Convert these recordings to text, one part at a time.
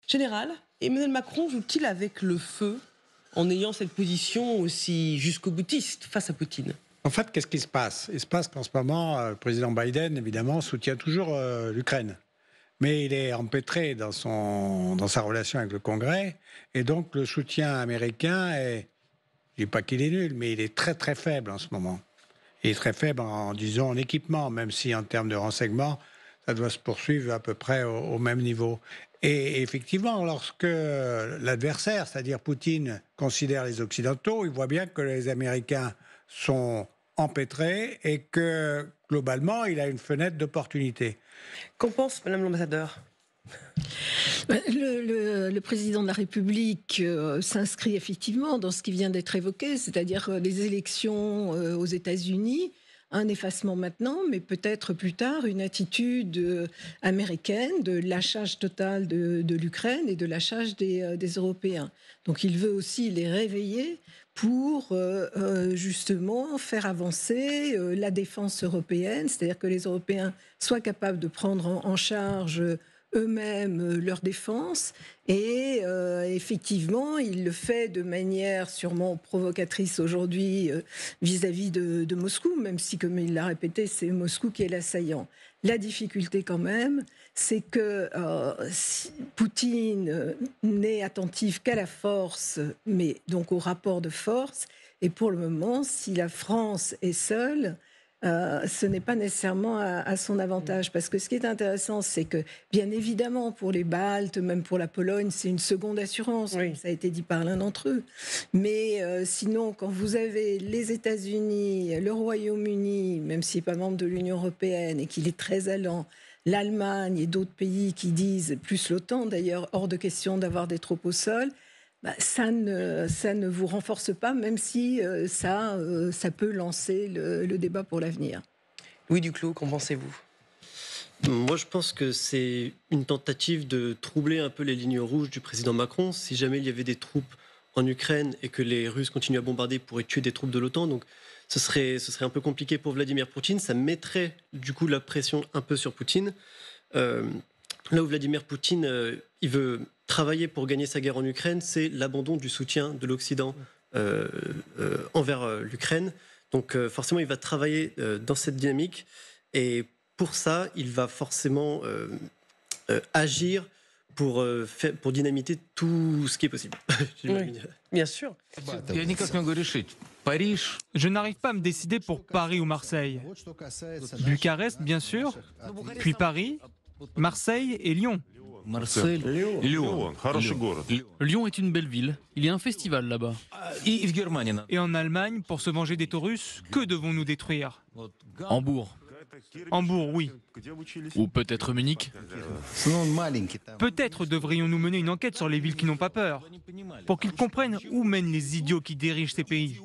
Général, Emmanuel Macron joue-t-il avec le feu en ayant cette position aussi jusqu'au boutiste face à Poutine? En fait, qu'est-ce qui se passe? Il se passe qu'en ce moment, le président Biden, évidemment, soutient toujours l'Ukraine. Mais il est empêtré dans sa relation avec le Congrès. Et donc, le soutien américain est, je ne dis pas qu'il est nul, mais il est très très faible en ce moment. Il est très faible disons, en équipement, même si en termes de renseignement, ça doit se poursuivre à peu près au même niveau. Et effectivement, lorsque l'adversaire, c'est-à-dire Poutine, considère les Occidentaux, il voit bien que les Américains sont empêtrés et que, globalement, il a une fenêtre d'opportunité. Qu'en pense Madame l'ambassadeur? Le président de la République s'inscrit effectivement dans ce qui vient d'être évoqué, c'est-à-dire les élections aux États-Unis, un effacement maintenant, mais peut-être plus tard une attitude américaine de lâchage total de l'Ukraine et de lâchage des Européens. Donc il veut aussi les réveiller pour justement faire avancer la défense européenne, c'est-à-dire que les Européens soient capables de prendre en charge eux-mêmes leur défense et effectivement il le fait de manière sûrement provocatrice aujourd'hui vis-à-vis de Moscou, même si comme il l'a répété c'est Moscou qui est l'assaillant. La difficulté quand même c'est que si Poutine n'est attentif qu'à la force, mais donc au rapport de force, et pour le moment si la France est seule, ce n'est pas nécessairement à son avantage. Parce que ce qui est intéressant, c'est que, bien évidemment, pour les Baltes, même pour la Pologne, c'est une seconde assurance, oui. Comme ça a été dit par l'un d'entre eux. Mais sinon, quand vous avez les États-Unis, le Royaume-Uni, même s'il n'est pas membre de l'Union européenne et qu'il est très allant, l'Allemagne et d'autres pays qui disent, plus l'OTAN d'ailleurs, hors de question d'avoir des troupes au sol, ça ne vous renforce pas, même si ça peut lancer le débat pour l'avenir. Louis Duclos, qu'en pensez-vous? Moi, je pense que c'est une tentative de troubler un peu les lignes rouges du président Macron. Si jamais il y avait des troupes en Ukraine et que les Russes continuent à bombarder, ils pourraient tuer des troupes de l'OTAN. Donc, ce serait un peu compliqué pour Vladimir Poutine. Ça mettrait du coup la pression un peu sur Poutine. Là où Vladimir Poutine, il veut travailler pour gagner sa guerre en Ukraine, c'est l'abandon du soutien de l'Occident envers l'Ukraine. Donc forcément, il va travailler dans cette dynamique. Et pour ça, il va forcément agir pour dynamiter tout ce qui est possible. Oui, bien sûr. Je n'arrive pas à me décider pour Paris ou Marseille. Bucarest, bien sûr, puis Paris, Marseille et Lyon. Lyon est une belle ville. Il y a un festival là-bas. Et en Allemagne, pour se venger des Taurus, que devons-nous détruire? Hambourg. Hambourg, oui. Ou peut-être Munich. Peut-être devrions-nous mener une enquête sur les villes qui n'ont pas peur, pour qu'ils comprennent où mènent les idiots qui dirigent ces pays.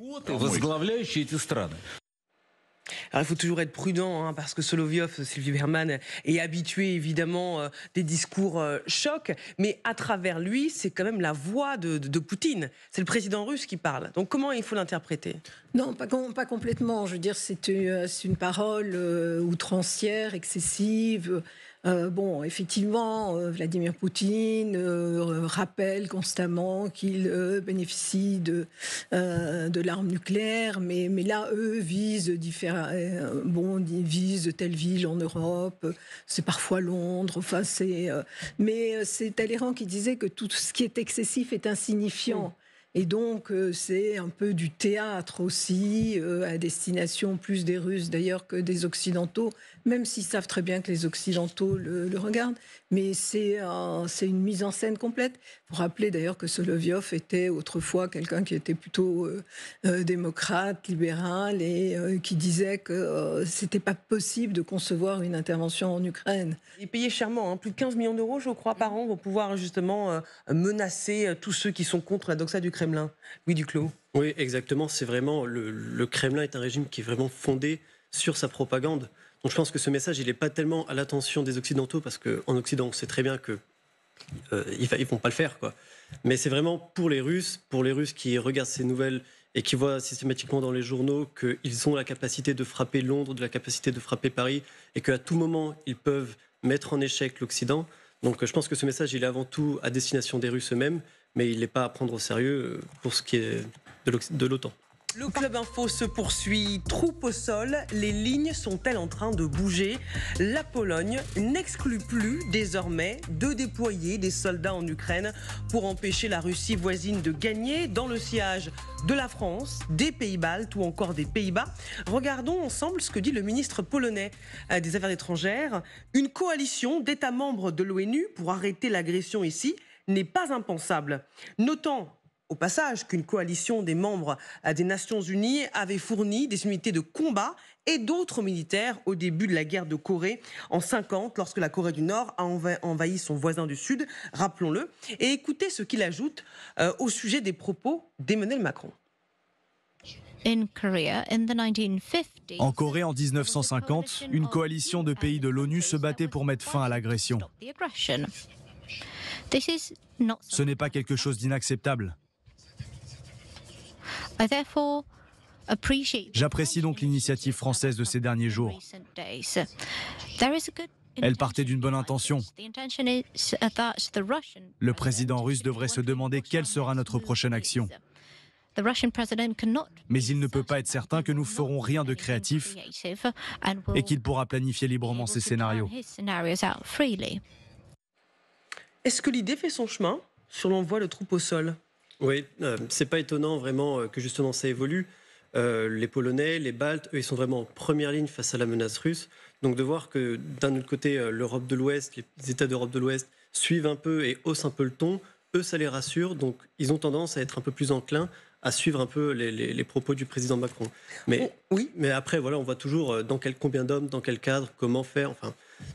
Alors, il faut toujours être prudent, parce que Solovyov, Sylvie Berman, est habitué évidemment des discours chocs, mais à travers lui, c'est quand même la voix de Poutine. C'est le président russe qui parle. Donc comment il faut l'interpréter? Non, pas complètement. Je veux dire, c'est une parole outrancière, excessive. Bon, effectivement, Vladimir Poutine rappelle constamment qu'il bénéficie de l'arme nucléaire, mais là, eux visent ils visent telle ville en Europe, c'est parfois Londres, enfin mais c'est Talleyrand qui disait que tout ce qui est excessif est insignifiant. Et donc, c'est un peu du théâtre aussi, à destination plus des Russes d'ailleurs que des Occidentaux, même s'ils savent très bien que les Occidentaux le regardent. Mais c'est une mise en scène complète. Il faut rappeler d'ailleurs que Solovyov était autrefois quelqu'un qui était plutôt démocrate, libéral, et qui disait que c'était pas possible de concevoir une intervention en Ukraine. Il est payé chèrement, plus de 15 millions d'euros, je crois, par an, vont pouvoir justement menacer tous ceux qui sont contre la doxa du Kremlin. Louis Duclos. Oui, exactement. C'est vraiment le Kremlin est un régime qui est vraiment fondé sur sa propagande. Donc je pense que ce message, il n'est pas tellement à l'attention des Occidentaux, parce qu'en Occident, on sait très bien qu'ils ne vont pas le faire, quoi. Mais c'est vraiment pour les Russes qui regardent ces nouvelles et qui voient systématiquement dans les journaux qu'ils ont la capacité de frapper Londres, de la capacité de frapper Paris, et qu'à tout moment, ils peuvent mettre en échec l'Occident. Donc je pense que ce message, il est avant tout à destination des Russes eux-mêmes, mais il n'est pas à prendre au sérieux pour ce qui est de l'OTAN. Le Club Info se poursuit. Troupes au sol, les lignes sont-elles en train de bouger? La Pologne n'exclut plus désormais de déployer des soldats en Ukraine pour empêcher la Russie voisine de gagner dans le sillage de la France, des Pays-Baltes ou encore des Pays-Bas. Regardons ensemble ce que dit le ministre polonais des Affaires étrangères. Une coalition d'États membres de l'ONU pour arrêter l'agression ici n'est pas impensable. Notant au passage qu'une coalition des membres des Nations Unies avait fourni des unités de combat et d'autres militaires au début de la guerre de Corée en 1950, lorsque la Corée du Nord a envahi son voisin du Sud, rappelons-le. Et écoutez ce qu'il ajoute au sujet des propos d'Emmanuel Macron. En Corée, en 1950, une coalition de pays de l'ONU se battait pour mettre fin à l'agression. Ce n'est pas quelque chose d'inacceptable. J'apprécie donc l'initiative française de ces derniers jours. Elle partait d'une bonne intention. Le président russe devrait se demander quelle sera notre prochaine action. Mais il ne peut pas être certain que nous ferons rien de créatif et qu'il pourra planifier librement ses scénarios. Est-ce que l'idée fait son chemin sur l'envoi de troupes au sol? Oui, c'est pas étonnant vraiment que justement ça évolue. Les Polonais, les Baltes, eux, ils sont vraiment en première ligne face à la menace russe. Donc de voir que d'un autre côté, l'Europe de l'Ouest, les États d'Europe de l'Ouest suivent un peu et haussent un peu le ton, eux, ça les rassure. Donc ils ont tendance à être un peu plus enclins à suivre un peu les propos du président Macron. Mais, oui. Mais après, voilà, on voit toujours combien d'hommes, dans quel cadre, comment faire. Enfin,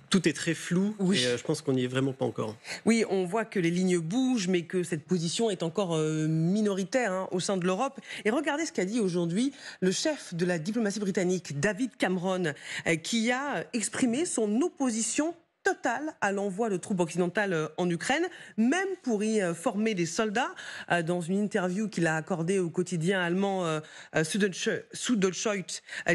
tout est très flou et je pense qu'on n'y est vraiment pas encore. Oui, on voit que les lignes bougent, mais que cette position est encore minoritaire au sein de l'Europe. Et regardez ce qu'a dit aujourd'hui le chef de la diplomatie britannique, David Cameron, qui a exprimé son opposition totale à l'envoi de troupes occidentales en Ukraine, même pour y former des soldats. Dans une interview qu'il a accordée au quotidien allemand Süddeutsche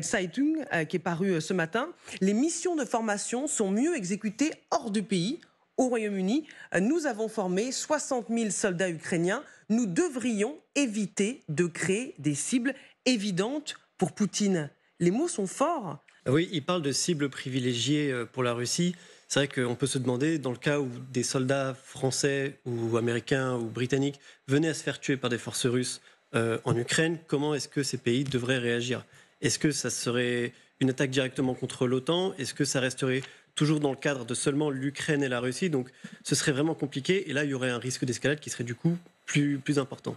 Zeitung, qui est paru ce matin, les missions de formation sont mieux exécutées hors du pays. Au Royaume-Uni, nous avons formé 60 000 soldats ukrainiens. Nous devrions éviter de créer des cibles évidentes pour Poutine. Les mots sont forts. Oui, il parle de cibles privilégiées pour la Russie. C'est vrai qu'on peut se demander, dans le cas où des soldats français ou américains ou britanniques venaient à se faire tuer par des forces russes en Ukraine, comment est-ce que ces pays devraient réagir? Est-ce que ça serait une attaque directement contre l'OTAN? Est-ce que ça resterait toujours dans le cadre de seulement l'Ukraine et la Russie? Donc ce serait vraiment compliqué et là il y aurait un risque d'escalade qui serait du coup plus important.